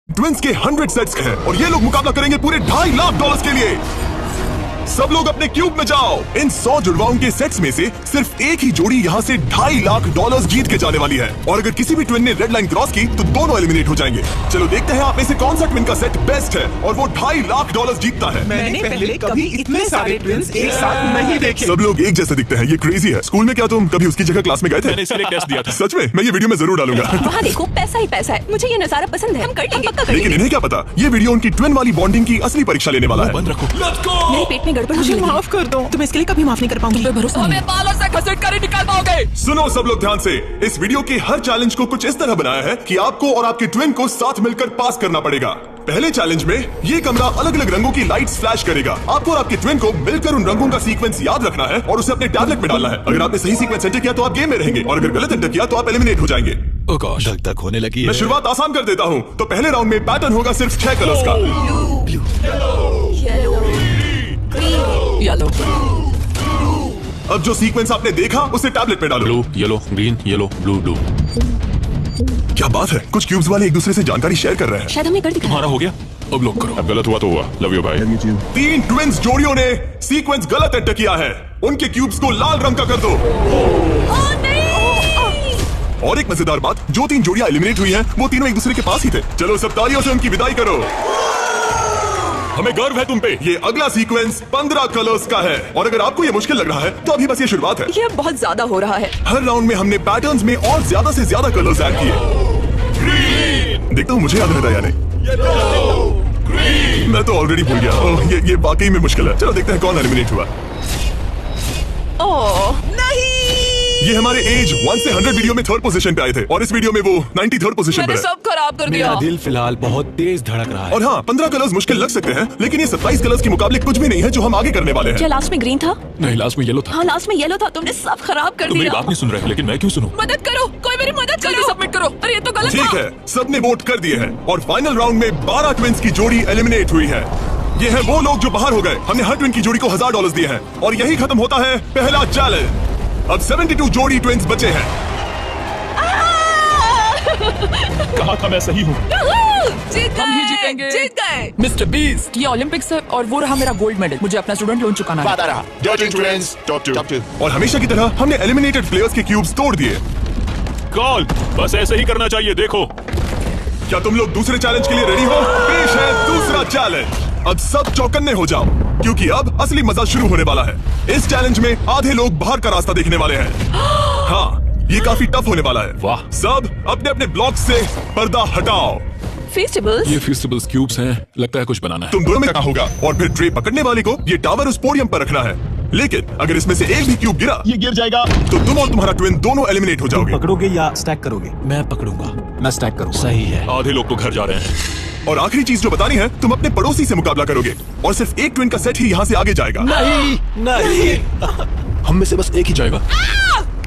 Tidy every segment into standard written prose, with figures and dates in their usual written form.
Twins के 100 sets हैं और ये लोग मुकाबला करेंगे पूरे $2.5 लाख के लिए। सब लोग अपने क्यूब में जाओ। इन 100 जुड़वाओं के सेट्स में से सिर्फ एक ही जोड़ी यहाँ से $2.5 लाख जीत के जाने वाली है और अगर किसी भी ट्विन ने रेड लाइन क्रॉस की तो दोनों एलिमिनेट हो जाएंगे। चलो देखते हैं आप में से कौन सा ट्विन का सेट बेस्ट है और वो $2.5 लाख जीतता है। मैंने पहले कभी इतने सारे ट्विन्स एक साथ नहीं देखे। सब लोग एक जैसे दिखते हैं, ये क्रेजी है। स्कूल में क्या तुम कभी उसकी जगह क्लास में गए थे? मैंने इसलिए टेस्ट दिया था। सच में? मैं ये वीडियो में जरूर डालूंगा। वहाँ देखो, पैसा ही पैसा है। मुझे ये नजारा पसंद है, हम कर लेंगे, पक्का कर लेकिन लेंगे। इन्हें क्या पता, ये वीडियो उनकी ट्विन वाली बॉन्डिंग की असली परीक्षा लेने वाला है। बंद रखो। मेरे पेट में गड़बड़ मुझे होने लगी। माफ कर दो, तुम इसके लिए कभी माफ नहीं कर पाऊंगी। भरोसा नहीं। बालों से घसीट कर ही निकाल पाओगे। सुनो सब लोग ध्यान से, इस वीडियो के हर चैलेंज को कुछ इस तरह बनाया है कि आपको और आपके ट्विन को साथ मिलकर पास करना पड़ेगा। पहले चैलेंज में ये कमरा अलग अलग रंगों की लाइट्स फ्लैश करेगा। आपको और आपके ट्विन को मिलकर उन रंगों का सीक्वेंस याद रखना है और उसे अपने टैबलेट में डालना है। अगर आपने सही सीक्वेंस एंटर किया तो आप गेम में रहेंगे और अगर गलत एंटर किया तो आप एलिमिनेट हो जाएंगे। ओह गॉश, धक धक होने लगी है। मैं शुरुआत आसान कर देता हूँ। तो पहले राउंड में पैटर्न होगा सिर्फ 6 कलर्स का। येलो। अब जो सीक्वेंस आपने देखा उसे टैबलेट में डालो। Blue, yellow, green, yellow, blue, blue. क्या बात है, कुछ क्यूब्स वाले एक दूसरे से जानकारी शेयर कर रहे हैं। शायद हमें कर दिखा। तुम्हारा हो गया, अब लॉक करो। अब गलत हुआ तो हुआ। लव यू भाई। 3 ट्विंस जोड़ियों ने सीक्वेंस गलत एंटर किया है। उनके क्यूब्स को लाल रंग का कर दो। और एक मजेदार बात, जो 3 जोड़ियां एलिमिनेट हुई हैं, वो तीनों एक दूसरे के पास ही थे। चलो सब तालियों से उनकी विदाई करो। हमें गर्व है तुम पे। ये अगला सीक्वेंस 15 कलर्स का है और अगर आपको ये मुश्किल लग रहा है तो अभी बस ये शुरुआत है। ये बहुत ज्यादा हो रहा है। हर राउंड में हमने पैटर्न्स में और ज्यादा से ज्यादा कलर्स ऐड किए। देखता हूँ मुझे याद रहता है या नहीं। मैं तो ऑलरेडी भूल गया। ओह, ये वाकई में मुश्किल है। चलो देखते हैं कौन एलिमिनेट हुआ। ओह नहीं, ये हमारे एज 1 से 100 वीडियो में 3rd पोजीशन पे आए थे और इस वीडियो में वो 93rd पोजीशन पे मैंने है। सब खराब कर दिया। मेरा दिल फिलहाल बहुत तेज धड़क रहा है। और हाँ, 15 कलर्स मुश्किल लग सकते हैं लेकिन ये 27 कलर्स के मुकाबले कुछ भी नहीं है जो हम आगे करने वाले क्या हैं। लास्ट में ग्रीन था? नहीं, लास्ट में येलो था। हाँ लास्ट में येलो था। तुमने सब खराब कर तुम मेरी दिया। बात नहीं सुन रहे, लेकिन मैं क्यों सुनूं? मदद करो, कोई मेरी मदद करो। जल्दी सबमिट करो। अरे ये तो गलत ठीक था। है, सबने वोट कर दिए हैं और फाइनल राउंड में 12 ट्विंस की जोड़ी एलिमिनेट हुई है। ये है वो लोग जो बाहर हो गए। हमने हर ट्विन की जोड़ी को $1000 दिए हैं और यही खत्म होता है पहला चैलेंज। अब 72 जोड़ी ट्विंस बचे हैं। कहा था मैं सही हूँ। जीत हम ही गए, जीतेंगे। जीत गए। मिस्टर बीस्ट, ये ओलंपिक्स है और वो रहा मेरा गोल्ड मेडल। मुझे अपना स्टूडेंट लोन चुकाना है। टॉप 2। और हमेशा की तरह हमने एलिमिनेटेड प्लेयर्स के क्यूब्स तोड़ दिए। कॉल, बस ऐसे ही करना चाहिए। देखो, क्या तुम लोग दूसरे चैलेंज के लिए रेडी हो? पेश है दूसरा चैलेंज। अब सब चौकन्ने हो जाओ क्योंकि अब असली मजा शुरू होने वाला है। इस चैलेंज में आधे लोग बाहर का रास्ता देखने वाले हैं। हाँ, ये काफी टफ होने वाला है। वाह। सब अपने अपने ब्लॉक से पर्दा हटाओ। फेस्टिवल्स। ये फ्यूसिबल्स क्यूब्स हैं, लगता है कुछ बनाना है। तुम दोनों में क्या होगा और फिर ट्रे पकड़ने वाले को ये टावर उस पोडियम पर रखना है। लेकिन अगर इसमें से एक भी क्यूब गिरा, ये गिर जाएगा, तो तुम और तुम्हारा ट्विन दोनों एलिमिनेट हो जाओगे। पकड़ोगे या स्टैक करोगे? मैं पकड़ूंगा। मैं स्टैक करूंगा। सही है। आधे लोग तो घर जा रहे हैं। और आखिरी चीज जो बतानी है, तुम अपने पड़ोसी से मुकाबला करोगे और सिर्फ एक ट्विन का सेट ही यहाँ से आगे जाएगा। नहीं हम में से बस एक ही जाएगा।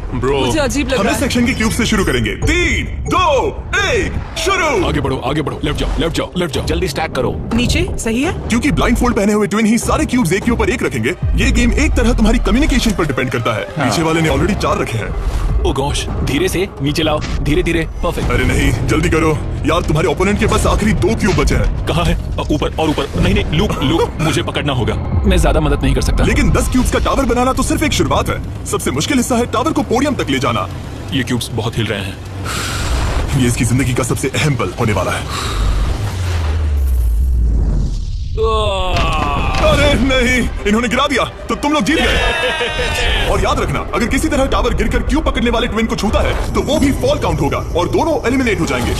ब्रो, मुझे अजीब लग हम रहा इस है। सेक्शन के क्यूब से शुरू करेंगे। 3, 2, 1, शुरू। आगे बढ़ो, आगे बढ़ो। लेफ्ट जाओ, लेफ्ट जाओ, लेफ्ट जाओ। जल्दी स्टैक करो। नीचे सही है। क्योंकि ब्लाइंड फोल्ड पहने हुए ट्विन ही सारे क्यूब्स एक के ऊपर एक रखेंगे, ये गेम एक तरह तुम्हारी कम्युनिकेशन पर डिपेंड करता है। पीछे वाले ने ऑलरेडी 4 रखे हैं। ओ गॉश, धीरे से नीचे लाओ, धीरे धीरे। परफेक्ट। अरे नहीं, जल्दी करो यार, तुम्हारे ओपोनेंट के पास आखिरी 2 क्यूब बचे हैं। कहाँ है? ऊपर और ऊपर। नहीं नहीं, लुक लुक, मुझे पकड़ना होगा। मैं ज्यादा मदद नहीं कर सकता। लेकिन 10 क्यूब्स का टावर बनाना तो सिर्फ एक शुरुआत है। सबसे मुश्किल हिस्सा है टावर को पोडियम तक ले जाना। ये क्यूब्स बहुत हिल रहे हैं। ये इसकी जिंदगी का सबसे अहम पल होने वाला है। अरे नहीं, इन्होंने गिरा दिया तो तुम लोग जीत गए। और याद रखना, अगर किसी तरह टावर गिरकर क्यूब पकड़ने वाले ट्विन को छूता है तो वो भी फॉल काउंट होगा और दोनों एलिमिनेट हो जाएंगे।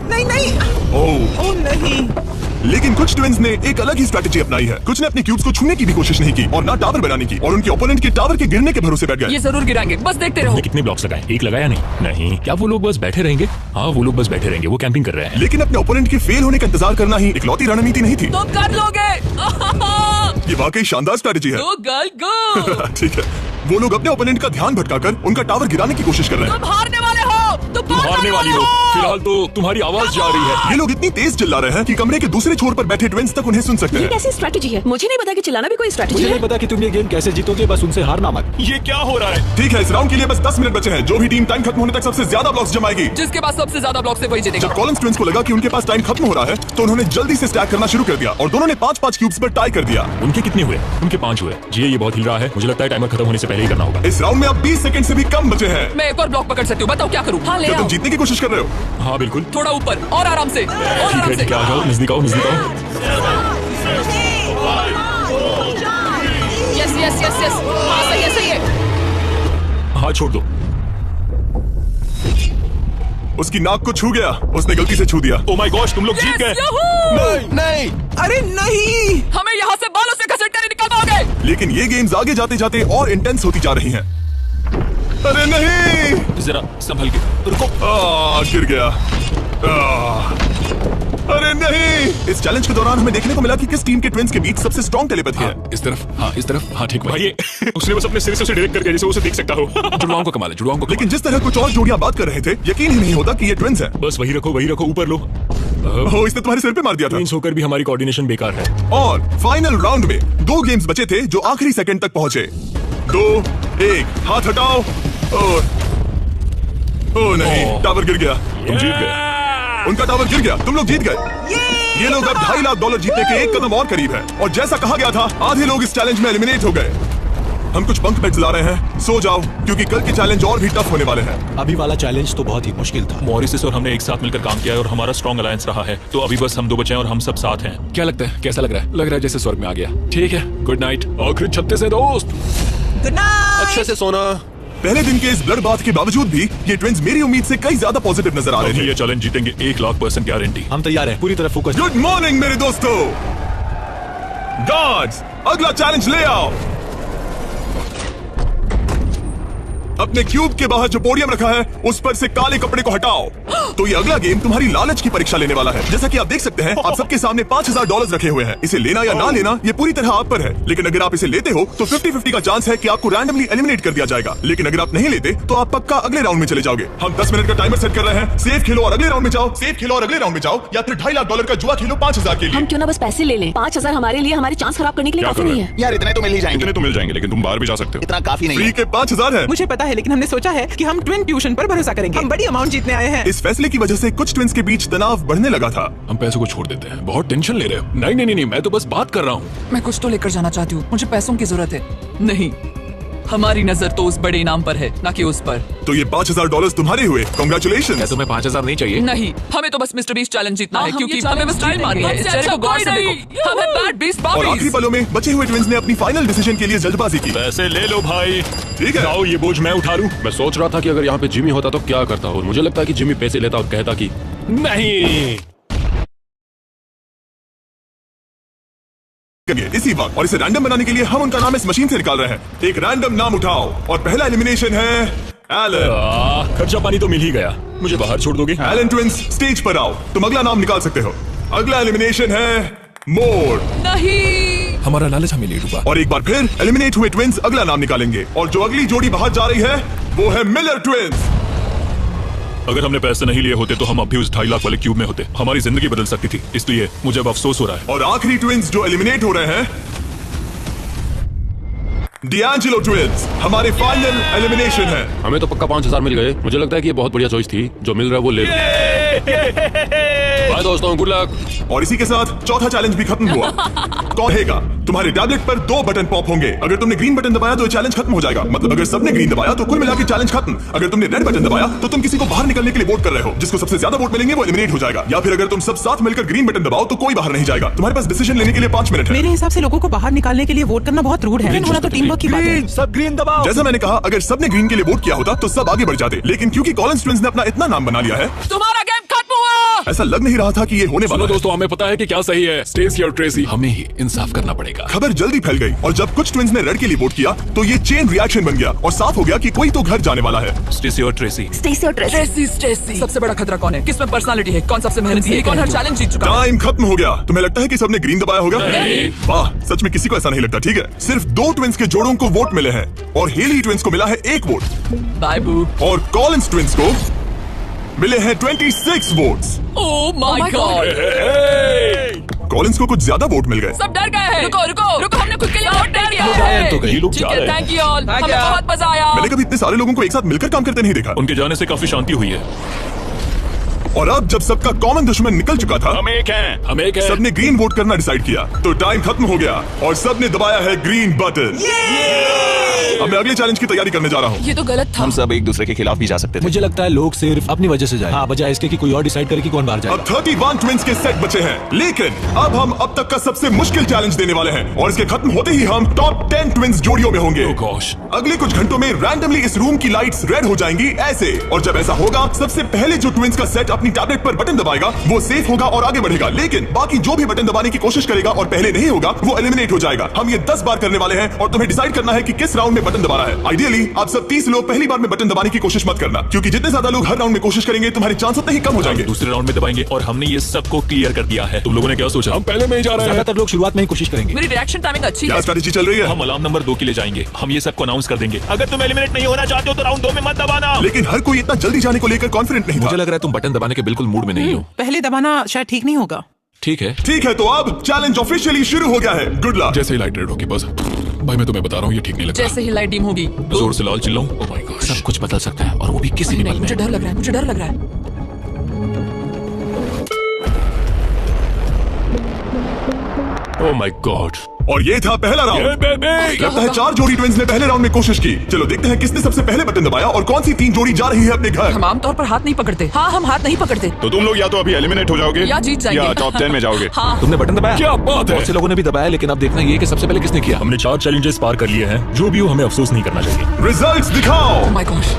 नहीं नहीं, ओह, ओ नहीं। लेकिन कुछ ट्विन्स ने एक अलग ही स्ट्रेटेजी अपनाई है। कुछ ने अपने क्यूब्स को छूने की भी कोशिश नहीं की और ना टावर बनाने की, और उनके ओपोनेंट के टावर के गिरने के भरोसे बैठ गए। ये जरूर गिराएंगे, बस देखते रहो। तुमने कितने ब्लॉक्स लगाए? एक लगाया नहीं? नहीं। क्या वो लोग बस बैठे रहेंगे? हाँ, वो लोग बस बैठे रहेंगे। वो कैंपिंग कर रहे हैं। लेकिन अपने ओपोनेंट के फेल होने का इंतजार करना ही इकलौती रणनीति नहीं थी। तुम कर लोगे। ये वाकई शानदार स्ट्रेटेजी है। गो गर्ल गो। ठीक है, वो लोग अपने ओपोनेंट का ध्यान भटकाकर उनका टावर गिराने की कोशिश कर रहे हैं। तुम हारने वाले हो। तुम तुम हारने वाली हो। फिलहाल तो तुम्हारी आवाज जा रही है। ये लोग इतनी तेज चिल्ला रहे हैं कि कमरे के दूसरे छोर पर बैठे ट्विंस तक उन्हें सुन सकते ये हैं। कैसी स्ट्रेटेजी है? मुझे नहीं पता कि चिल्लाना भी कोई स्ट्रेटेजी मुझे है। नहीं पता कि तुम ये गेम कैसे जीतोगे, बस उनसे हारना मत। ये क्या हो रहा है? ठीक है, इस राउंड के लिए बस 10 मिनट बचे हैं। जो भी टीम टाइम खत्म होने तक सबसे ज्यादा ब्लॉक्स जमाएगी। जिसके पास सबसे ज्यादा ब्लॉक से वही जीतेगा। जब कॉलिंस ट्विंस को लगा कि उनके पास टाइम खत्म हो रहा है तो उन्होंने जल्दी से स्टैक करना शुरू कर दिया और दोनों ने 5-5 क्यूब्स पर टाई कर दिया। उनके कितने हुए? उनके 5 हुए। जी ये बहुत हिल रहा है। मुझे लगता है टाइमर खत्म होने से पहले ही करना होगा। इस राउंड में अब 20 सेकंड से भी कम बचे हैं। मैं एक और ब्लॉक पकड़ सकती हूँ, बताओ क्या करूँ? हाँ ले क्या आओ। तुम जीतने की कोशिश कर रहे हो? हाँ बिल्कुल। थोड़ा ऊपर और आराम से, और ठीक आराम है से। ठीक है, आ जाओ, नजदीक आओ, नजदीक आओ। यस यस यस यस, हाँ सही है सही है। हाथ छोड़ दो। उसकी नाक को छू गया, उसने गलती से छू दिया। ओ माय गॉश, तुम लोग जीत गए। नहीं, अरे नहीं, हमें यहाँ से बालों से घसीट कर निकल पाओगे। लेकिन ये गेम्स आगे जाते जाते और इंटेंस होती जा रही हैं। अरे नहीं, जरा संभल के रुको। गिर गया। अरे नहीं। इस चैलेंज के दौरान हमें देखने को मिला कि किस टीम के ट्विंस के बीच सबसे स्ट्रॉन्ग टेलीपैथी है। इस तरफ, हाँ इस तरफ, हाँ ठीक भाई। उसने बस अपने सिर से उसे डायरेक्ट करके जैसे उसे देख सकता हो। जुड़वाओं को कमाल है, जुड़वाओं को। लेकिन जिस तरह कुछ और जोड़ियां बात कर रहे थे, यकीन ही नहीं होता कि ये ट्विंस हैं। बस वही रखो, ऊपर लो। हो, इसने तुम्हारे सिर पे मार दिया था। ट्विंस होकर भी हमारी कोऑर्डिनेशन बेकार है। और फाइनल राउंड में 2 गेम्स बचे थे जो आखिरी सेकंड तक पहुंचे। 2-1, हाथ हटाओ और ओ नहीं, टावर गिर गया। तुम जीत गए। उनका टावर गिर गया, तुम लोग जीत गए। ये लोग अब $2.5 लाख जीतने के एक कदम और करीब है। और जैसा कहा गया था, आधे लोग इस चैलेंज में एलिमिनेट हो गए। हम कुछ बंक बेड्स ला रहे हैं, सो जाओ क्योंकि कल के चैलेंज और भी टफ होने वाले हैं। अभी वाला चैलेंज तो बहुत ही मुश्किल था। मॉरिस और हमने एक साथ मिलकर काम किया है और हमारा स्ट्रॉन्ग अलायंस रहा है। तो अभी बस हम 2 बचे हैं और हम सब साथ हैं। क्या लगता है, कैसा लग रहा है? लग रहा है जैसे स्वर्ग में आ गया। ठीक है, गुड नाइट। आखिरी 36 है दोस्त। Good night. अच्छे से सोना। पहले दिन के इस ब्लड बाथ के बावजूद भी ये ट्विंस मेरी उम्मीद से कई ज्यादा पॉजिटिव नजर आ रहे थे। ये चैलेंज जीतेंगे 1,00,000% गारंटी। हम तैयार हैं, पूरी तरह फोकस। गुड मॉर्निंग मेरे दोस्तों। गार्ड्स, अगला चैलेंज ले आओ। अपने क्यूब के बाहर जो पोडियम रखा है उस पर से काले कपड़े को हटाओ। तो ये अगला गेम तुम्हारी लालच की परीक्षा लेने वाला है। जैसा कि आप देख सकते हैं, आप सबके सामने $5,000 रखे हुए हैं। इसे लेना या ना लेना ये पूरी तरह आप पर है। लेकिन अगर आप इसे लेते हो तो 50-50 का चांस है कि आपको रैंडमली एलिमिनेट कर दिया जाएगा। लेकिन अगर आप नहीं लेते तो आप पक्का अगले राउंड में चले जाओगे। हम 10 मिनट का टाइमर सेट कर रहे हैं। सेफ खेलो और अगले राउंड में जाओ, सेफ खेलो और अगले राउंड में जाओ, या फिर $2.5 लाख का जुआ खेलो 5,000 के लिए। हम क्यों ना बस पैसे ले लें? 5,000 हमारे लिए हमारी चांस खराब करने के लिए क्या काफी कर रहे नहीं हो? है। यार इतने तो मिल ही जाएंगे। इतने तो मिल जाएंगे, लेकिन तुम बाहर भी जा सकते हो। इतना काफी नहीं फ्री है। के 5,000 है। मुझे पता है, लेकिन हमने सोचा है कि हम ट्विन ट्यूशन पर भरोसा करेंगे। हम बड़ी अमाउंट जीतने आए हैं। इस फैसले की वजह से कुछ ट्विंस के बीच तनाव बढ़ने लगा था। हम पैसों को छोड़ देते हैं। बहुत टेंशन ले रहे हो। नहीं, मैं तो बस बात कर रहा हूँ। मैं कुछ तो लेकर जाना चाहती हूँ, मुझे पैसों की जरूरत है। नहीं, हमारी नजर तो उस बड़े इनाम पर है, ना कि उस पर। तो ये $5,000 तुम्हारे हुए। कांग्रेचुलेशन। तुम्हें 5,000 नहीं चाहिए? नहीं, हमें तो बस मिस्टर बीस्ट चैलेंज जीतना है, हम क्योंकि ये हमें बस टाइम मारनी है। इस चेहरे को गौर से देखो, हम हैं बैड बीस्ट और आखिरी बाबीज। पलों में बचे हुए ट्विंस ने अपनी फाइनल डिसीजन के लिए जल्दबाजी की। पैसे ले लो भाई। ठीक है। जाओ, ये बोझ मैं उठा लूं। मैं सोच रहा था कि अगर यहाँ पे जिमी होता तो क्या करता, और मुझे लगता है कि जिमी पैसे लेता और कहता कि नहीं। इसी वक्त, और इसे रैंडम बनाने के लिए हम उनका नाम इस मशीन से निकाल रहे हैं। एक रैंडम नाम उठाओ और पहला एलिमिनेशन है एलन। खर्चा पानी तो मिल ही गया। मुझे बाहर छोड़ दोगे? एलन ट्विंस, स्टेज पर आओ। तुम अगला नाम निकाल सकते हो। अगला एलिमिनेशन है मोर। नहीं, हमारा लालच हमें ले डूबा। और एक बार फिर एलिमिनेट हुए ट्विंस अगला नाम निकालेंगे, और जो अगली जोड़ी बाहर जा रही है वो है मिलर ट्विंस। अगर हमने पैसे नहीं लिए होते तो हम अब भी उस 2.5 लाख वाले क्यूब में होते। हमारी जिंदगी बदल सकती थी, इसलिए मुझे अब अफसोस हो रहा है। और आखिरी ट्विंस जो एलिमिनेट हो रहे हैं, डिएंजेलो ट्विंस, हमारे फाइनल एलिमिनेशन है। हमें तो पक्का 5,000 मिल गए। मुझे लगता है कि ये बहुत बढ़िया चॉइस थी। जो मिल रहा है वो ले लो। बाय दोस्तों, गुड लक। और इसी के साथ चौथा चैलेंज भी खत्म हुआ। कौन रहेगा? तुम्हारे टैबलेट पर 2 बटन पॉप होंगे। अगर तुमने ग्रीन बटन दबाया तो ये चैलेंज खत्म हो जाएगा। मतलब अगर सबने ग्रीन दबाया तो कुल मिलाकर चैलेंज खत्म। अगर तुमने रेड बटन दबाया तो तुम किसी को बाहर निकलने के लिए वोट कर रहे हो। जिसको सबसे ज्यादा वोट मिलेंगे वो एलिमिनेट हो जाएगा। या फिर अगर तुम सब साथ मिलकर ग्रीन बटन दबाओ तो कोई बाहर नहीं जाएगा। तुम्हारे पास डिसीजन लेने के लिए 5 मिनट है। मेरे हिसाब से लोगों को बाहर निकालने के लिए वोट करना बहुत रूड है। होना तो टीम वर्क की बात है। सब ग्रीन दबाओ। जैसा मैंने कहा, अगर सबने ग्रीन के लिए वोट किया होता तो सब आगे बढ़ जाते। लेकिन क्योंकि कॉलिंस ट्विंस ने अपना इतना नाम बना लिया है, तुम्हारा गेम खत्म हुआ। ऐसा लग नहीं रहा था कि ये होने वाला सुनो है। दोस्तों, हमें पता है कि क्या सही है। स्टेसी और ट्रेसी, हमें ही इंसाफ करना पड़ेगा। खबर जल्दी फैल गई और जब कुछ ट्विंस ने रेड के लिए वोट किया तो ये चेन रिएक्शन बन गया और साफ हो गया कि कोई तो घर जाने वाला है। स्टेसी और ट्रेसी। स्टेसी और ट्रेसी। स्टेसी, सबसे बड़ा खतरा कौन है? किसमें पर्सनालिटी है? कौन सबसे मेहनती है? कौन हर चैलेंज जीत चुका है? टाइम खत्म हो गया। तुम्हें लगता है कि सबने ग्रीन दबाया होगा? नहीं। वाह, सच में किसी को ऐसा नहीं लगता। ठीक है, सिर्फ 2 ट्विंस के जोड़ों को वोट मिले हैं और हेली ट्विंस को मिला है 1 वोट बाय बू। और कॉलिंस ट्विंस को मिले हैं 26 votes. Oh my God, Collins को कुछ ज्यादा वोट मिल गए। सब डर गए हैं। रुको रुको रुको, हमने खुद के लिए वोट नहीं दिया आए है। तो कई लोग ठीक जा है, रहे हैं। थैंक यू ऑल, हमें बहुत मजा आया। मैंने कभी इतने सारे लोगों को एक साथ मिलकर काम करते नहीं देखा। उनके जाने से काफी शांति हुई है। और अब जब सबका कॉमन दुश्मन निकल चुका था, हम एक हैं। सबने ग्रीन वोट करना डिसाइड किया, तो टाइम खत्म हो गया और सबने दबाया है ग्रीन बटन। अब मैं अगले चैलेंज की तैयारी करने जा रहा हूँ। ये तो गलत था। हम सब एक दूसरे के खिलाफ भी जा सकते थे। मुझे लगता है लोग सिर्फ अपनी वजह से जाए, हाँ, बजाय इसके कि कोई और डिसाइड करे कि कौन बाहर जाए। अब 31 ट्विंस के सेट बचे हैं, लेकिन अब हम अब तक का सबसे मुश्किल चैलेंज देने वाले हैं और इसके खत्म होते ही हम टॉप 10 ट्विंस जोड़ियों में होंगे। Oh gosh. अगले कुछ घंटों में रैंडमली इस रूम की लाइट्स रेड हो जाएंगी ऐसे, और जब ऐसा होगा सबसे पहले जो ट्विंस का सेट अपनी टैबलेट पर बटन दबाएगा वो सेफ होगा और आगे बढ़ेगा, लेकिन बाकी जो भी बटन दबाने की कोशिश करेगा और पहले नहीं होगा वो एलिमिनेट हो जाएगा। हम ये 10 बार करने वाले हैं और तुम्हें डिसाइड करना है कि किस राउंड में बटन दबाना है। आइडियली आप सब 30 लोग पहली बार में बटन दबाने की कोशिश मत करना, क्योंकि जितने ज्यादा लोग हर राउंड में कोशिश करेंगे तुम्हारे चांस उतने ही कम हो जाएंगे। दूसरे राउंड में दबाएंगे और हमने ये सबको क्लियर कर दिया है। तुम लोगों ने क्या सोचा? हम पहले में ही जा रहे हैं। ज्यादातर लोग शुरुआत में ही कोशिश करेंगे। मेरी रिएक्शन टाइमिंग अच्छी क्या है। स्ट्रेटेजी चल रही है? हम अलार्म नंबर 2 के लिए जाएंगे। हम ये सबको अनाउंस कर देंगे। अगर तुम एलिमिनेट नहीं होना चाहते हो तो राउंड 2 में मत दबाना। लेकिन हर कोई इतना जल्दी जाने को लेकर कॉन्फिडेंट नहीं था। मुझे लग रहा है तुम बटन दबाने के बिल्कुल मूड में नहीं हो। पहले दबाना शायद ठीक नहीं होगा। ठीक है, ठीक है, तो अब चैलेंज ऑफिशियली शुरू हो गया है। Good luck. जैसे ही लाइट रेड होगी बस। भाई मैं तुम्हें बता रहा हूँ ये ठीक नहीं लगता। जैसे ही लाइट डिम होगी जोर से लाल चिल्लाऊं? ओह माय गॉड, सब कुछ बदल सकता है और वो भी किसी भी पल में। मुझे डर लग रहा है, मुझे डर लग रहा है। Oh my God. और ये था पहला राउंड। लगता है 4 जोड़ी ट्विंस ने पहले राउंड में कोशिश की। चलो देखते हैं किसने सबसे पहले बटन दबाया और कौन सी 3 जोड़ी जा रही है अपने घर। हम आमतौर पर हाथ नहीं पकड़ते। हाँ, हम हाथ नहीं पकड़ते। तो तुम लोग या तो अभी एलिमिनेट हो जाओगे या जीत जाएंगे। या टॉप 10 में जाओगे। हाँ। तुमने बटन दबाया? क्या बात है। बहुत से लोगों ने भी दबाया, लेकिन अब देखना ये कि सबसे पहले किसने किया। हमने 4 चैलेंजेस पार कर लिए हैं। जो भी हो हमें अफसोस नहीं करना चाहिए। रिजल्ट्स दिखाओ। Oh my gosh.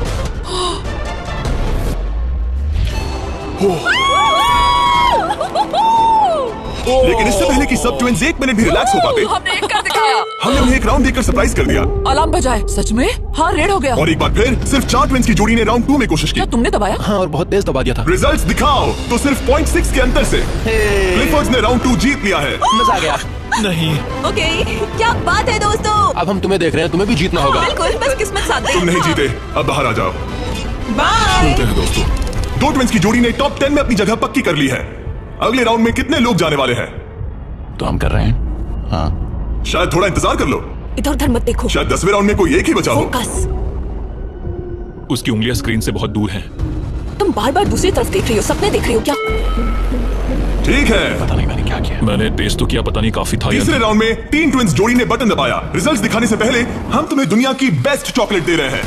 लेकिन इससे पहले कि सब ट्विंस 1 मिनट भी रिलैक्स हो पाते, हमने एक कर दिखाया। हमने उन्हें एक राउंड देकर सरप्राइज कर दिया। अलार्म बजाए। सच में? हाँ, रेड हो गया। और एक बार फिर सिर्फ 4 ट्विंस की जोड़ी ने राउंड 2 में कोशिश की। क्या तुमने दबाया? हाँ, और बहुत तेज दबा दिया था। रिजल्ट्स दिखाओ। तो सिर्फ 0.6 के अंतर से क्लिफर्ड्स ने राउंड 2 जीत लिया है। मजा आ गया। नहीं, ओके, क्या बात है दोस्तों। अब हम तुम्हें देख रहे हैं, तुम्हें भी जीतना होगा। बिल्कुल, बस किस्मत साथ दे। तुम नहीं जीते, अब बाहर आ जाओ। बाय। मिलते हैं दोस्तों। 2 ट्विंस की जोड़ी ने टॉप 10 में अपनी जगह पक्की कर ली है। अगले राउंड में कितने लोग जाने वाले हैं? तो हम कर रहे हैं। हाँ, शायद थोड़ा इंतजार कर लो। इधर उधर मत देखो। शायद 10वें राउंड में कोई एक ही बचा हो। फोकस। उसकी उंगलियां स्क्रीन से बहुत दूर हैं। तुम बार बार दूसरी तरफ देख रही हो, सपने देख रही हो क्या? ठीक है, पता नहीं मैंने क्या किया। मैंने टेस्ट तो किया, पता नहीं काफी था या तीसरे नहीं। राउंड में 3 ट्विंस जोड़ी ने बटन दबाया। रिजल्ट्स दिखाने से पहले हम तुम्हें दुनिया की बेस्ट चॉकलेट दे रहे हैं।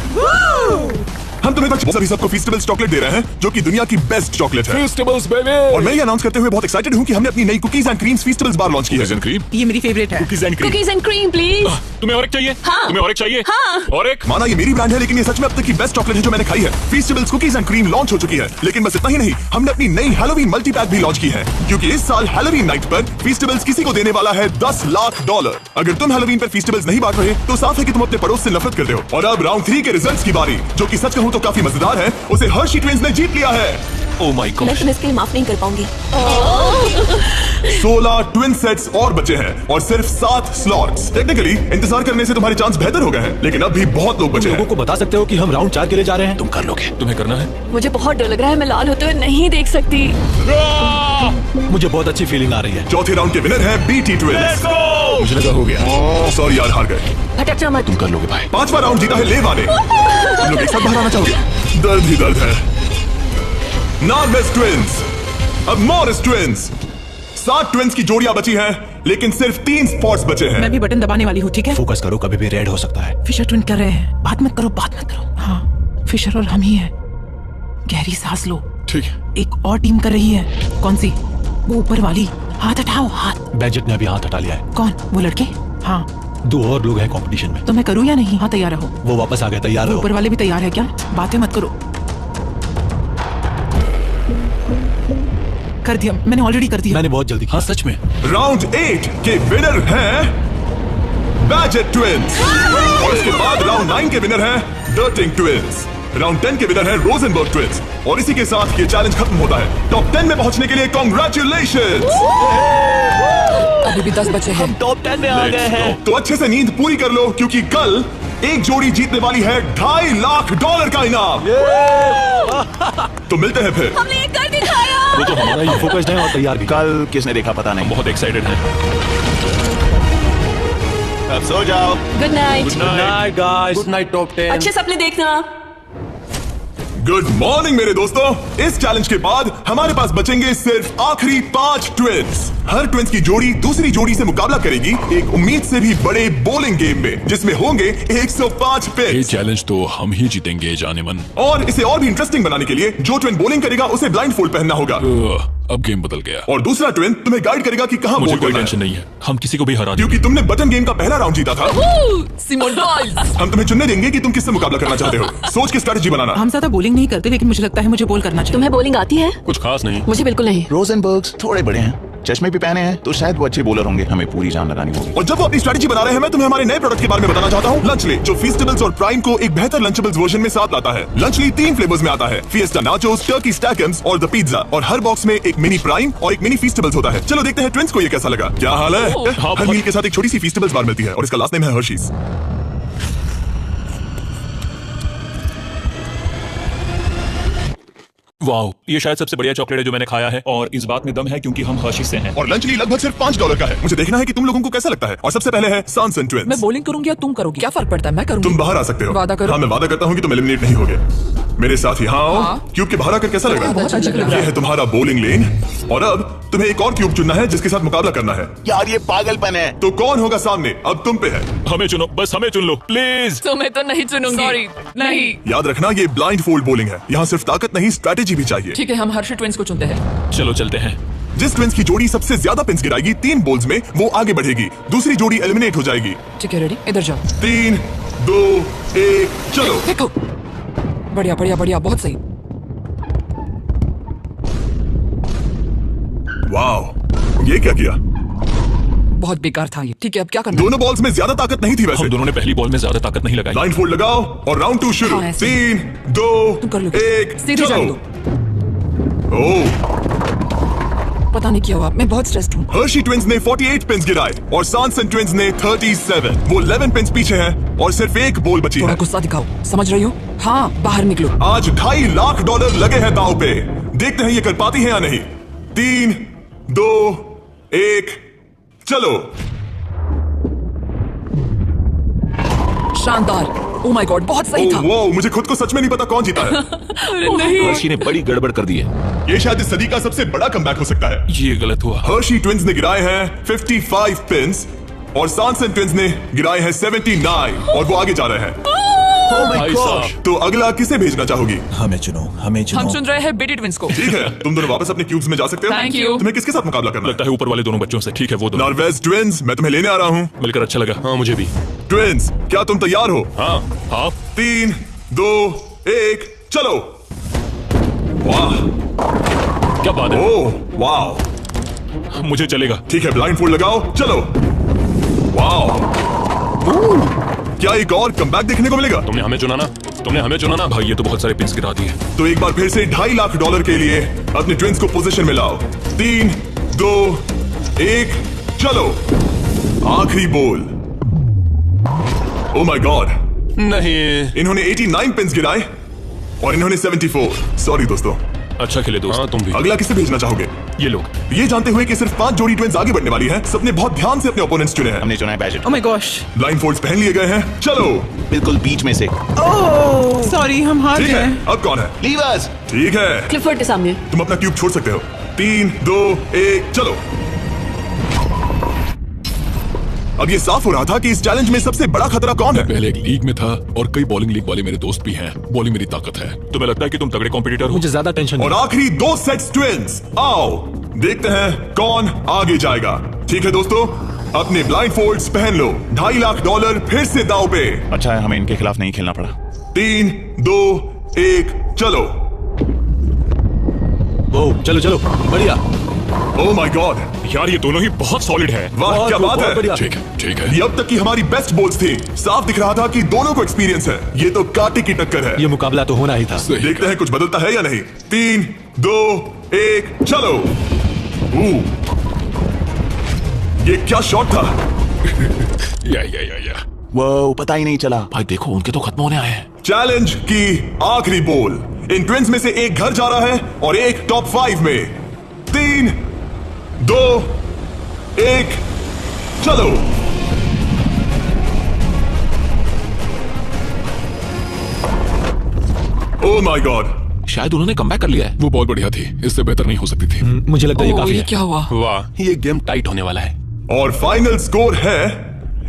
हम तुम्हें सभी सबको फीस्टेबल्स चॉकलेट दे रहे हैं, जो कि दुनिया की बेस्ट चॉकलेट है। Festivals baby. और मैं ये अनाउंस करते हुए बहुत एक्साइटेड हूँ कि हमने अपनी नई cookies and creams feastables bar launch की है। Cookies and cream. ये मेरी फेवरेट है। Cookies and cream. Cookies and cream please. तुम्हें और एक चाहिए? हाँ। तुम्हें और एक चाहिए? हाँ। और एक? माना ये मेरी ब्रांड है, लेकिन ये सच में अब तक की बेस्ट चॉकलेट है जो मैंने खाई है। फीस्टेबल्स कुकीज एंड क्रीम लॉन्च हो चुकी है, लेकिन बस इतना ही नहीं, हमने अपनी नई हैलोवीन मल्टी पैक भी लॉन्च की है, क्योंकि इस साल हैलोवीन नाइट पर फीस्टेबल्स किसी को देने वाला है $10 लाख। अगर तुम हैलोवीन पर फीस्टेबल्स नहीं बांट रहे तो साफ है कि तुम अपने पड़ोस से नफरत करते हो। और अब राउंड 3 के रिजल्ट्स की बारी, जो कि सच कहूं तो काफी मजेदार है। उसे हर्शी ट्विंस ने जीत लिया है। ओह माय मैं गॉड। तुम्हें इसके लिए माफ नहीं कर पाऊंगी। 16 ट्विन सेट्स और बचे हैं और सिर्फ 7 स्लॉट्स। टेक्निकली इंतजार करने से तुम्हारे चांस बेहतर हो गए हैं, लेकिन अब भी बहुत लोग बचे लोगों हैं। को बता सकते हो कि हम राउंड 4 के लिए जा रहे हैं। तुम कर लोगे। तुम्हें करना है? मुझे बहुत डर लग रहा है, मैं लाल होते हुए नहीं देख सकती। मुझे बहुत अच्छी फीलिंग आ रही है। चौथे राउंड के विनर है बीटी ट्विंस। मुझे लगा हो गया। सॉरी यार, हार गए। भटकना मत। तुम कर लोगे भाई। 5वां राउंड जीता है लेवा ने। तुम लोग एक साथ बाहर आना चाहोगे? दर्द ही दर्द है। नार्वेस ट्विंस, अब मॉरिस ट्विंस। 7 ट्विंस की जोड़ियां बची हैं, लेकिन सिर्फ 3 स्पॉट्स बचे हैं। मैं भी बटन दबाने वाली हूँ, ठीक है? फोकस करो, कभी भी रेड हो सकता है। फिशर ट्विन कर रहे हैं। बात मत करो, बात मत करो। हाँ, फिशर और हम ही हैं। गहरी सांस लो। ठीक है। एक और टीम कर रही है। कौन सी? वो ऊपर वाली। हाथ हटाओ, हाथ। बैजेट ने अभी हाथ हटा लिया है। कौन? वो लड़के? हाँ। 2 और लोग हैं कंपटीशन में। तो मैं करूँ या नहीं? हाँ, तैयार रहो। वो वापस आ गए, तैयार वो रहो। ऊपर वाले भी तैयार है क्या? बातें मत करो। कर दिया, मैंने ऑलरेडी कर दिया। मैंने बहुत जल्दी। हाँ, सच में। राउंड 8 के विनर हैं बैजेट ट्विंस। और इसके बाद राउंड 9 के विनर हैं डर्टिंग ट्विंस। राउंड 10 के विनर हैं रोजनबर्ग ट्विंस। और इसी के साथ ये चैलेंज खत्म होता है। टॉप 10 में पहुंचने के लिए कांग्रेचुलेशंस। अभी भी 10 बचे हैं। टॉप 10 में आ गए हैं। तो अच्छे से नींद पूरी कर लो, क्योंकि कल एक जोड़ी जीतने वाली है $2.5 लाख का इनाम। तो मिलते हैं फिर। हमने ये कर दिखाया। वो तो हमारा ही फोकस्ड है और तैयार भी। कल किसने देखा पता नहीं। बहुत एक्साइटेड हैं। अब सो जाओ। Good night. Good night guys. Good night top 10। अच्छे सपने देखना। गुड मॉर्निंग मेरे दोस्तों। इस चैलेंज के बाद हमारे पास बचेंगे सिर्फ आखिरी 5 ट्विंस। हर ट्विंस की जोड़ी दूसरी जोड़ी से मुकाबला करेगी एक उम्मीद से भी बड़े बोलिंग गेम में, जिसमें होंगे 105 ये पिन्स। चैलेंज तो हम ही जीतेंगे जाने मन। और इसे और भी इंटरेस्टिंग बनाने के लिए जो ट्विन बॉलिंग करेगा उसे ब्लाइंड फोल्ड पहनना होगा, अब गेम बदल गया। और दूसरा ट्विन तुम्हें गाइड करेगा कि कहां मुझे बॉल कोई करना टेंशन है, नहीं है, हम किसी को भी हरा देंगे। क्योंकि तुमने बटन गेम का पहला राउंड जीता था। Simone Biles. हम तुम्हें चुनने देंगे कि तुम किससे मुकाबला करना चाहते हो। सोच के स्ट्रेटेजी बनाना। हम ज्यादा बॉलिंग नहीं करते, लेकिन मुझे लगता है मुझे बॉल करना चाहिए। तुम्हें बॉलिंग आती है? कुछ खास नहीं। मुझे बिल्कुल नहीं। रोजनबर्ग्स थोड़े बड़े हैं, चश्मे भी पहने हैं, तो शायद वो अच्छे बॉलर होंगे। हमें पूरी जान लगानी होगी। और जब वो अपनी स्ट्रेटेजी बना रहे हैं, मैं तुम्हें हमारे नए प्रोडक्ट के बारे में बताना चाहता हूँ, लंचली, जो फीस्टेबल्स और प्राइम को एक बेहतर लंचेबल्स वर्जन में साथ लाता है। लंचली 3 फ्लेवर्स में आता है, फिएस्टा नाचोस, टर्की स्टैकम्स और द पिज्जा। और हर बॉक्स में एक मिनी प्राइम और एक मिनी फीस्टेबल्स होता है। चलो देखते हैं ट्विंस को ये कैसा लगा। क्या हाल है? हाँ, हर मील के साथ एक छोटी सी फीस्टेबल्स बार मिलती है और इसका लास्ट नेम है हर्शीज। वाओ, ये शायद सबसे बढ़िया चॉकलेट है जो मैंने खाया है, और इस बात में दम है क्योंकि हम हर्शी से हैं। और लंचली लगभग सिर्फ $5 का है। मुझे देखना है कि तुम लोगों को कैसा लगता है। और सबसे पहले है सांसन ट्विंस। मैं बॉलिंग करूंगी या तुम करोगी? क्या फर्क पड़ता है, मैं करूंगी। तुम बाहर आ सकते हो। वादा करो। हाँ, मैं वादा करता हूँ कि तुम एलिमिनेट नहीं होगे। मेरे साथ यहाँ आओ। हाँ। क्यूब के बाहर आकर कैसा लग रहा बहुत अच्छा लग रहा ये है। है तुम्हारा बॉलिंग लेन। और अब तुम्हें एक और क्यूब चुनना है जिसके साथ मुकाबला करना है। यार ये पागलपन है। तो कौन होगा सामने? अब तुम पे है। हमें चुनो, बस हमें चुन लो प्लीज। तुम्हें तो नहीं चुनूंगी। सॉरी, नहीं। याद रखना, ये ब्लाइंड फोल्ड बॉलिंग है। यहाँ सिर्फ ताकत नहीं, स्ट्रेटेजी भी चाहिए। ठीक है, हम हर्षी ट्विंस को चुनते हैं। चलो चलते हैं। जिस ट्विंस की जोड़ी सबसे ज्यादा पिन्स गिराएगी 3 बॉल्स में, वो आगे बढ़ेगी। दूसरी जोड़ी एलिमिनेट हो जाएगी। ठीक है, रेडी? इधर जाओ। 3, 2, 1, चलो। देखो, बढ़िया बढ़िया बढ़िया, बहुत सही। वाह, ये क्या किया? बहुत बेकार था ये। ठीक है, अब क्या करना है? दोनों बॉल्स में ज्यादा ताकत नहीं थी वैसे। हम दोनों ने पहली बॉल में ज्यादा ताकत नहीं लगाई। लाइन फोल्ड लगाओ और राउंड 2 शुरू। हाँ, ऐसे। 3, 2, तुम कर लो। 1, सीधे जाने चलो। दो। ओह, पता नहीं क्या हुआ, मैं बहुत स्ट्रेस्ड हूँ। हर्शी ट्विंस ने 48 पिन्स गिराए और सांसन ट्विंस ने 37। वो 11 पिन्स पीछे हैं और सिर्फ एक बॉल बची थोड़ा है। गुस्सा दिखाओ, समझ रही हो? हाँ, बाहर निकलो। आज $2.5 लाख लगे हैं दांव पे। देखते हैं ये कर पाती है या नहीं। 3, 2, 1, चलो। शानदार। ओ माय गॉड, बहुत सही था। वो मुझे खुद को सच में नहीं पता कौन जीता है। अरे नहीं। हर्षी ने बड़ी गड़बड़ कर दी है। ये शायद इस सदी का सबसे बड़ा कमबैक हो सकता है। ये गलत हुआ। हर्शी ट्विंस ने गिराए हैं 55 पिन्स और सांसन ट्विंस ने गिराए हैं 79 और वो आगे जा रहे हैं। भाई साहब, तो अगला किसे भेजना चाहोगी? हमें चुनो, हमें चुनो। हम चुन रहे हैं बेटी ट्विंस को। ठीक है, तुम दोनों वापस अपने क्यूब्स में जा सकते हो। Thank you। तुम्हें किसके साथ मुकाबला करना लगता है? है ऊपर वाले दोनों बच्चों से। ठीक है, वो दोनों। नॉर्वेज ट्विंस, मैं तुम्हें लेने आ रहा हूँ। मिलकर अच्छा लगा। हाँ, मुझे भी। ट्विंस, क्या तुम तैयार हो? हाँ हाँ। 3, 2, 1, चलो। वाह, क्या बात है, ओह, वाह। मुझे चलेगा। ठीक है, ब्लाइंड फोल्ड लगाओ, चलो। वाह, क्या एक और कमबैक देखने को मिलेगा? तुमने हमें चुना ना, तुमने हमें चुना ना। भाई ये तो बहुत सारे पिन्स गिरा दिए। तो एक बार फिर से $2.5 लाख के लिए अपने ट्विंस को पोजीशन में लाओ। 3, 2, 1, चलो। आखिरी बॉल। ओ माय गॉड, नहीं। इन्होंने 89 पिन्स गिराए और इन्होंने 74। सॉरी दोस्तों। अच्छा खेले दोस्त। हाँ, तुम भी। अगला किसे भेजना चाहोगे? ये लोग। ये जानते हुए कि सिर्फ 5 जोड़ी ट्विंस आगे बढ़ने वाली हैं, सबने बहुत ध्यान से अपने ओपोनेंट्स चुने हैं। हमने चुना है बैजेट। Oh my gosh. ब्लाइंड फोल्ड्स पहन लिए गए हैं, चलो। बिल्कुल बीच में से। ओह, सॉरी, हम हार ठीक है, गए। अब कौन है? लीवर्स। ठीक है, क्लिफोर्ड के सामने। तुम अपना क्यूब छोड़ सकते हो। 3, 2, 1, चलो। अब ये साफ हो रहा था कि इस चैलेंज में सबसे बड़ा खतरा कौन है। पहले एक लीग में था और कई बॉलिंग लीग वाले मेरे दोस्त भी हैं। बॉलिंग मेरी ताकत है। तुम्हें लगता है कि तुम तगड़े कॉम्पिटिटर हो? मुझे ज्यादा टेंशन और नहीं। आखिरी 2 सेट्स ट्विंस। आओ देखते हैं कौन आगे जाएगा। ठीक है दोस्तों, अपने ब्लाइंड फोल्ड्स पहन लो। $2.5 लाख फिर से दाव पे। अच्छा है हमें इनके खिलाफ नहीं खेलना पड़ा। 3, 2, 1, चलो। ओह, चलो चलो, बढ़िया। ओह माय गॉड, यार ये दोनों ही बहुत सॉलिड है। वाह क्या बात है। बढ़िया। ठीक है, ठीक है। ये अब तक की हमारी बेस्ट बॉल्स थी। साफ दिख रहा था कि दोनों को एक्सपीरियंस है। ये तो कांटे की टक्कर है। ये मुकाबला तो होना ही था। देखते हैं कुछ बदलता है या नहीं। 3, 2, 1, चलो। ये क्या शॉट था? या। वो पता ही नहीं चला। भाई देखो, उनके तो खत्म होने आए हैं। चैलेंज की आखिरी बॉल। इन ट्विंस में से एक घर जा रहा है और एक टॉप 5 में। 3, 2, 1, चलो। ओह माय गॉड, शायद उन्होंने कमबैक कर लिया है। वो बहुत बढ़िया थी, इससे बेहतर नहीं हो सकती थी। मुझे लगता है ये ओह, काफी ये है। क्या हुआ? वाह, ये गेम टाइट होने वाला है। और फाइनल स्कोर है,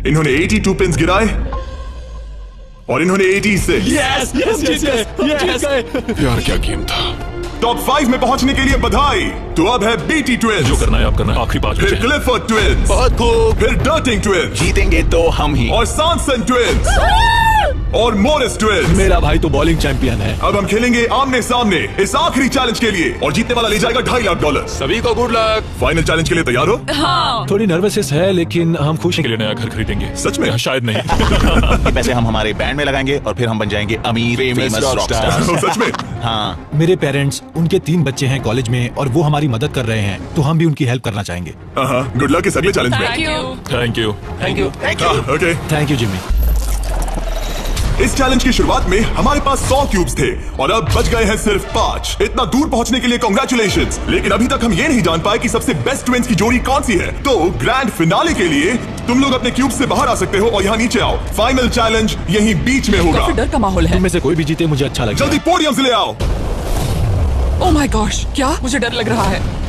इन्होंने 82 पिन्स गिराए और इन्होंने 86। Yes yes yes yes. यार क्या गेम था। टॉप 5 में पहुंचने के लिए बधाई। तो अब है बीटी ट्विंस, जो करना है आप करना है, आखिरी 5 फिर बचे हैं। क्लिफर्ड ट्विंस, बहुत खूब। फिर डर्टिंग ट्विंस जीतेंगे तो हम ही। और सैनसन ट्विंस और मोरिस ट्विंस। मेरा भाई तो बॉलिंग चैंपियन है। अब हम खेलेंगे आमने सामने इस आखिरी चैलेंज के लिए और जीतने वाला ले जाएगा $2.5 लाख। सभी को गुड लक। फाइनल चैलेंज के लिए तैयार हो? हाँ। थोड़ी नर्वसनेस है लेकिन हम खुश के हैं। लिए नया घर खरीदेंगे। सच में? शायद नहीं। ये पैसे हम हमारे बैंड में लगाएंगे और फिर हम बन जाएंगे अमीर फेमस रॉकस्टार। तो सच में? हाँ, मेरे पेरेंट्स, उनके 3 बच्चे हैं कॉलेज में और वो हमारी मदद कर रहे हैं, तो हम भी उनकी हेल्प करना चाहेंगे। गुड लक इस अगले चैलेंज में। Thank you. Thank you. Thank you. Okay, thank you Jimmy. इस चैलेंज की शुरुआत में हमारे पास 100 क्यूब्स थे और अब बच गए हैं सिर्फ 5। इतना दूर पहुंचने के लिए कांग्रेचुलेशंस। लेकिन अभी तक हम ये नहीं जान पाए कि सबसे बेस्ट ट्विंस की जोड़ी कौन सी है। तो ग्रैंड फिनाले के लिए तुम लोग अपने क्यूब से बाहर आ सकते हो और यहाँ नीचे आओ। फाइनल चैलेंज यहीं बीच में होगा। काफी डर का माहौल है। तुम में से कोई भी जीते मुझे अच्छा लगेगा। जल्दी पोडियम से ले आओ। ओह माय गॉश, क्या? मुझे डर लग रहा है।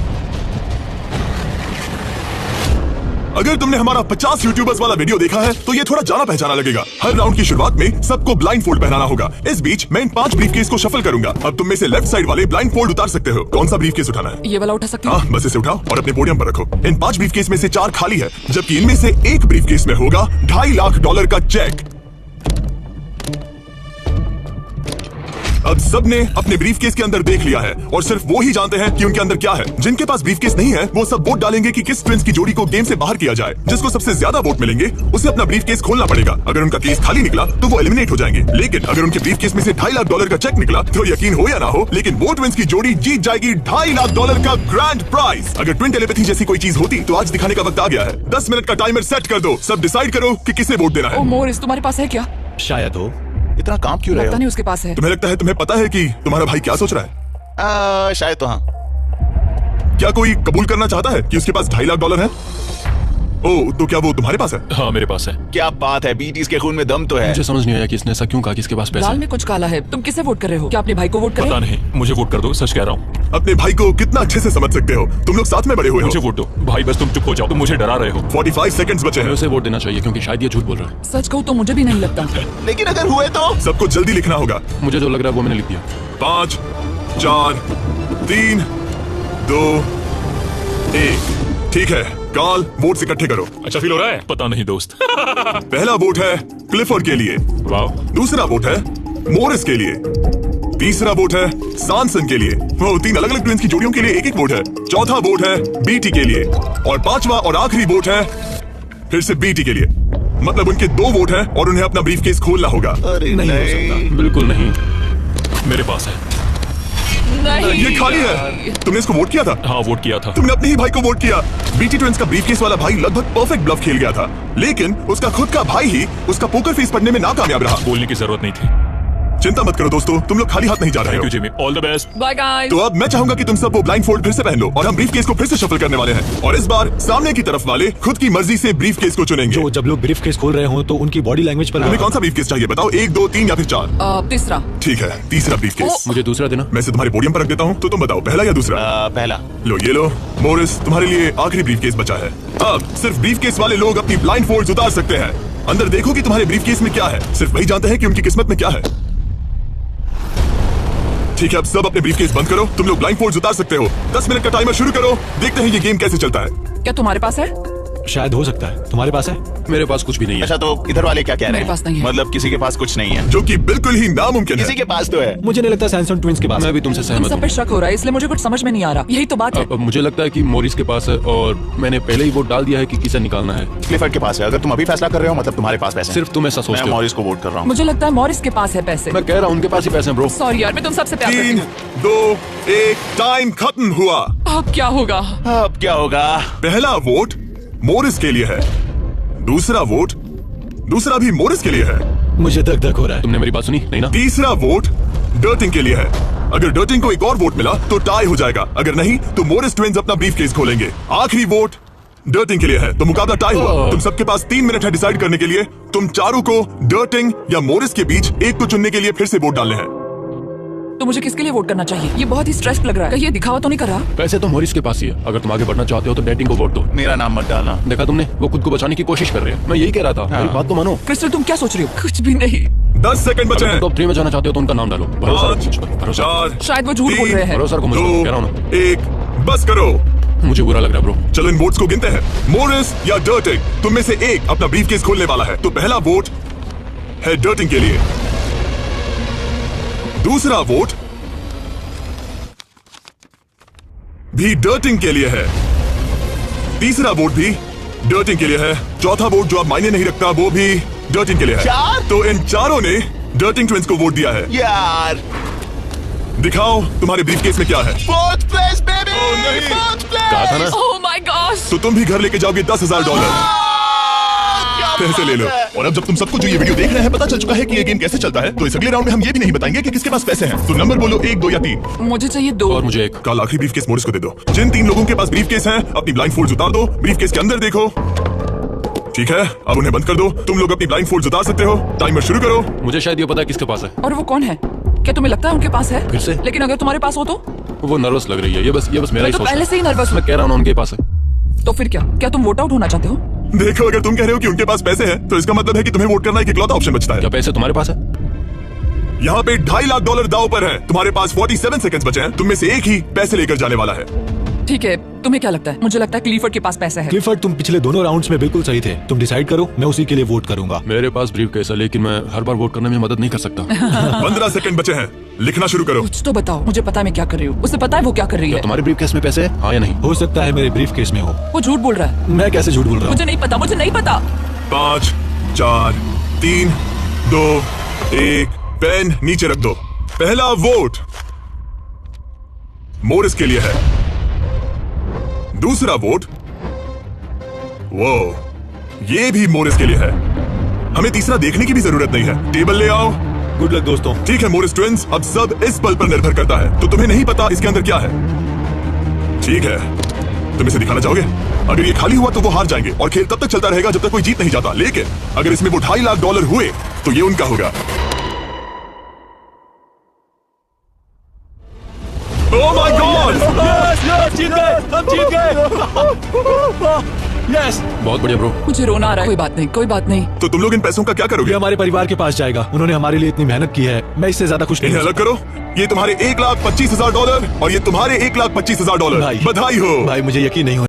अगर तुमने हमारा 50 यूट्यूबर्स वाला वीडियो देखा है तो ये थोड़ा जाना पहचाना लगेगा। हर राउंड की शुरुआत में सबको ब्लाइंड फोल्ड पहनाना होगा। इस बीच मैं इन 5 ब्रीफकेस को शफल करूंगा। अब तुम में से लेफ्ट साइड वाले ब्लाइंड फोल्ड उतार सकते हो। कौन सा ब्रीफकेस उठाना है? ये वाला उठा सकती हूँ? हाँ, बस इसे उठाओ और अपने पोडियम पर रखो। इन 5 ब्रीफकेस में से 4 खाली है, जबकि इनमें से एक ब्रीफकेस में होगा $2.5 लाख का चेक। अब सबने अपने ब्रीफकेस के अंदर देख लिया है और सिर्फ वो ही जानते हैं कि उनके अंदर क्या है। जिनके पास ब्रीफकेस नहीं है वो सब वोट डालेंगे कि किस ट्विंस की जोड़ी को गेम से बाहर किया जाए। जिसको सबसे ज्यादा वोट मिलेंगे उसे अपना ब्रीफकेस खोलना पड़ेगा। अगर उनका केस खाली निकला तो वो एलिमिनेट हो जाएंगे। लेकिन अगर उनके ब्रीफकेस में से $2.5 लाख का चेक निकला तो यकीन हो या ना हो, लेकिन वो ट्विंस की जोड़ी जीत जाएगी $2.5 लाख का ग्रैंड प्राइज। अगर ट्विन टेलीपैथी जैसी कोई चीज होती तो आज दिखाने का वक्त आ गया है। 10 मिनट का टाइमर सेट कर दो। सब डिसाइड करो कि किसे वोट देना ओह है। मोरिस, तुम्हारे पास है क्या? शायद हो। इतना काम क्यों रहे पता हो? नहीं उसके पास है। तुम्हें लगता है तुम्हें पता है कि तुम्हारा भाई क्या सोच रहा है? शायद तो हाँ। क्या कोई कबूल करना चाहता है कि उसके पास $2.5 लाख है? ओह, तो क्या वो तुम्हारे पास है? हाँ मेरे पास है। क्या बात है, बीटीज के खून में दम तो है। मुझे समझ नहीं आया कि इसने ऐसा क्यों कहा कि इसके पास पैसा दाल है। में कुछ काला है। तुम किसे वोट कर रहे हो? क्या अपने भाई को वोट पता करें? नहीं, मुझे वोट कर दो, सच कह रहा हूँ। अपने भाई को कितना अच्छे से समझ सकते हो। तुम लोग साथ में बड़े हुए मुझे हो। वोट दो भाई, बस तुम चुप हो जाओ, तुम मुझे डरा रहे हो। 45 सेकंड्स बचे हमें हैं। उसे वोट देना चाहिए क्योंकि शायद ये झूठ बोल रहा है। सच कहूँ तो मुझे भी नहीं लगता। लेकिन अगर हुए तो? सबको जल्दी लिखना होगा। मुझे जो लग रहा है वो मैंने लिख दिया। 5, 4, 3, 2, 1। ठीक है, कॉल वोट्स इकट्ठे करो। अच्छा फील हो रहा है? पता नहीं दोस्त। पहला वोट है क्लिफोर्ड के लिए। वाह। दूसरा वोट है मोरिस के लिए। तीसरा वोट है सैनसन के लिए। वो 3 अलग अलग ट्विंस की जोड़ियों के लिए एक वोट है। चौथा वोट है बीटी के लिए और 5वां और आखिरी वोट है फिर से बीटी के लिए। मतलब उनके 2 वोट हैं और उन्हें अपना ब्रीफकेस खोलना होगा। अरे नहीं। बिल्कुल नहीं। मेरे पास है। नहीं, ये खाली है। तुमने इसको वोट किया था? हाँ वोट किया था। तुमने अपने ही भाई को वोट किया। बीटी ट्विंस का ब्रीफकेस वाला भाई लगभग परफेक्ट ब्लफ खेल गया था, लेकिन उसका खुद का भाई ही उसका पोकर फेस पढ़ने में नाकामयाब रहा। बोलने की जरूरत नहीं थी। चिंता मत करो दोस्तों, तुम लोग खाली हाथ नहीं जा रहे थैंक हो। You Jimmy, all the best. Bye guys. तो अब मैं चाहूंगा कि तुम सब वो ब्लाइंड फोल्ड फिर से पहन लो और हम ब्रीफकेस को फिर से शफल करने वाले हैं। और इस बार सामने की तरफ वाले खुद की मर्जी से ब्रीफकेस को चुनेंगे। जो जब लोग ब्रीफकेस खोल रहे हो तो उनकी बॉडी लैंग्वेज पर तुम्हें कौन सा ब्रीफकेस चाहिए बताओ? 1, 2, 3 या फिर 4? तीसरा। ठीक है, तीसरा ब्रीफकेस। मुझे दूसरा देना। मैं इसे तुम्हारे पोडियम पर रख देता हूँ, तो तुम बताओ पहला या दूसरा? पहला। लो ये लो मोरिस, तुम्हारे लिए आखिरी ब्रीफकेस बचा है। अब सिर्फ ब्रीफकेस वाले लोग अपनी ब्लाइंड फोल्ड्स उतार सकते हैं। अंदर देखो कि तुम्हारे ब्रीफकेस में क्या है। सिर्फ वही जानते हैं कि उनकी किस्मत में क्या है। ठीक है, अब सब अपने ब्रीफकेस बंद करो। तुम लोग ब्लाइंड फोल्ड्स उतार सकते हो। 10 मिनट का टाइमर शुरू करो। देखते हैं ये गेम कैसे चलता है। क्या तुम्हारे पास है? शायद हो सकता है। तुम्हारे पास है? मेरे पास कुछ भी नहीं है। अच्छा, तो इधर वाले क्या कह रहे मेरे हैं? पास नहीं है। मतलब किसी के पास कुछ नहीं है? जो कि बिल्कुल ही नामुमकिन किसी है। के पास तो है। मुझे नहीं लगता सैमसंग ट्विंस के पास मैं है। भी तुमसे तुम सहमत सब पे हूँ। शक हो रहा है, इसलिए मुझे कुछ समझ में नहीं आ रहा। यही तो बात है। अब मुझे लगता है कि मोरिस के पास है और मैंने पहले ही वोट डाल दिया है कि किसे निकालना है। क्लिफर्ड के पास है। अगर तुम अभी फैसला कर रहे हो मतलब तुम्हारे पास पैसे हैं। सिर्फ तुम ऐसा मैं सोचते हो। मॉरिस को वोट कर रहा हूँ। मुझे लगता है मॉरिस के पास है पैसे। मैं कह रहा हूँ उनके पास ही पैसे हैं ब्रो। सॉरी यार, मैं तुम सबसे प्यार करती 3, हूँ। 2, 1, टाइम खत्म हुआ। अब क्या होगा? अब क्या होगा? पहला वोट मोरिस के लिए है। दूसरा भी मोरिस के लिए है। मुझे धक धक हो रहा है। तुमने मेरी बात सुनी नहीं ना? तीसरा वोट डर्टिंग के लिए है। अगर डर्टिंग को एक और वोट मिला तो टाई हो जाएगा, अगर नहीं तो मोरिस ट्विंस अपना ब्रीफकेस खोलेंगे। आखिरी वोट डर्टिंग के लिए है, तो मुकाबला टाई हुआ। तुम सबके पास 3 मिनट है डिसाइड करने के लिए। तुम चारों को डर्टिंग या मोरिस के बीच एक को चुनने के लिए फिर से वोट डालने हैं। तो मुझे किसके लिए वोट करना चाहिए? ये बहुत ही स्ट्रेस लग रहा है। कहीं ये दिखावा तो नहीं कर रहा? पैसे तो मोरिस के पास ही है। अगर तुम आगे बढ़ना चाहते हो तो डेटिंग को वोट दो। मेरा नाम मत डालना। देखा तुमने, वो खुद को बचाने की कोशिश कर रहे हैं। मैं यही कह रहा था, मेरी बात तो मानो। क्रिस्टल तुम क्या सोच रही हो? कुछ भी नहीं। 10 सेकंड बचे हैं। टॉप 3 में जाना चाहते हो तो उनका नाम डालो। भरोसा रखो 5, मुझ पर, भरोसा। 4, शायद वो झूठ बोल रहे हैं। भरोसा रखो मुझ पर, कह रहा हूं ना। 1, बस करो। मुझे बुरा लग रहा है ब्रो। चलो इन वोट्स को गिनते हैं। मोरिस या डर्टिंग, तुम में से एक अपना ब्रीफकेस खोलने वाला है। तो पहला वोट है डर्टिंग के लिए, दूसरा वोट भी डर्टिंग के लिए है, तीसरा वोट भी डर्टिंग के लिए है, चौथा वोट जो अब मायने नहीं रखता वो भी डर्टिंग के लिए है। तो इन चारों ने डर्टिंग ट्विंस को वोट दिया है। यार दिखाओ तुम्हारे ब्रीफकेस में क्या है। फोर्थ प्लेस बेबी, नहीं। Fourth place. कहा था ना। Oh my gosh. तो तुम भी घर लेके जाओगे $10,000। पैसे ले लो। और अब जब तुम सबको जो ये वीडियो देख रहे हैं पता चल चुका है कि ये गेम कैसे चलता है, तो इस अगले राउंड में हम ये भी नहीं बताएंगे कि किसके पास पैसे हैं। तो नंबर बोलो 1, 2 या 3। मुझे चाहिए 2। और मुझे एक। कल आखिरी ब्रीफकेस मोरिस को दे दो। जिन 3 लोगों के पास ब्रीफकेस है अपनी ब्लाइंडफोल्ड्स उतार दो, ब्रीफकेस के अंदर देखो। ठीक है, अब उन्हें बंद कर दो। तुम लोग अपनी ब्लाइंडफोल्ड्स उतार सकते हो। टाइमर शुरू करो। मुझे शायद ये पता है किसके पास है। और वो कौन है? क्या तुम्हें लगता है उनके पास है? फिर से? लेकिन अगर तुम्हारे पास हो तो? वो नर्वस लग रही है। ये बस मेरा ही तो सोच पहले है। से ही नर्वस हो। मैं कह रहा हूं ना, उनके पास है। तो फिर क्या तुम वोट आउट होना चाहते हो? देखो, अगर तुम कह रहे हो कि उनके पास पैसे हैं तो इसका मतलब है कि तुम्हें वोट करना एक इकलौता ऑप्शन बचता है। क्या पैसे तुम्हारे पास है? यहाँ पे $2.5 लाख दांव पर है। तुम्हारे पास 47 सेकंड्स बचे हैं। तुम में से एक ही पैसे लेकर जाने वाला है। ठीक है, तुम्हें क्या लगता है? मुझे लगता है क्लीफर्ड के पास पैसे है। क्लिफर्ड, तुम पिछले दोनों राउंड्स में बिल्कुल सही थे। तुम डिसाइड करो, मैं उसी के लिए वोट करूंगा। मेरे पास ब्रीफकेस है, लेकिन मैं हर बार वोट करने में मदद नहीं कर सकता। 15 सेकंड बचे हैं। लिखना शुरू करो। कुछ तो बताओ, मुझे पता है मैं क्या कर रही हूँ। उसे पता है वो क्या कर रही क्या है। तुम्हारे ब्रीफकेस में पैसे है? हाँ या नहीं? हो सकता है मेरे ब्रीफकेस में हो। वो झूठ बोल रहा है। मैं कैसे झूठ बोल रहा हूँ? मुझे नहीं पता, मुझे नहीं पता। 5, 4, 3, 2, 1। पेन नीचे रख दो। पहला वोट मोरिस के लिए है, दूसरा वोट वो ये भी मोरिस के लिए है। हमें तीसरा देखने की भी जरूरत नहीं है। टेबल ले आओ। गुड लक दोस्तों। ठीक है मोरिस ट्विंस, अब सब इस पल पर निर्भर करता है। तो तुम्हें नहीं पता इसके अंदर क्या है। ठीक है, तुम इसे दिखाना चाहोगे? अगर ये खाली हुआ तो वो हार जाएंगे और खेल तब तक चलता रहेगा जब तक कोई जीत नहीं जाता। लेकिन अगर इसमें वो $2.5 लाख हुए तो ये उनका होगा। Oh my God! बहुत बढ़िया ब्रो। मुझे रोना आ रहा है। कोई बात नहीं, कोई बात नहीं। तो तुम लोग इन पैसों का क्या ये करोगे? हमारे परिवार के पास जाएगा। उन्होंने हमारे लिए इतनी मेहनत की है। मैं इससे ज्यादा खुश नहीं इन्हें हूं। अलग करो। ये तुम्हारे $1,25,000 और ये तुम्हारे $1,25,000। भाई। बधाई हो। भाई, मुझे यकीन नहीं हो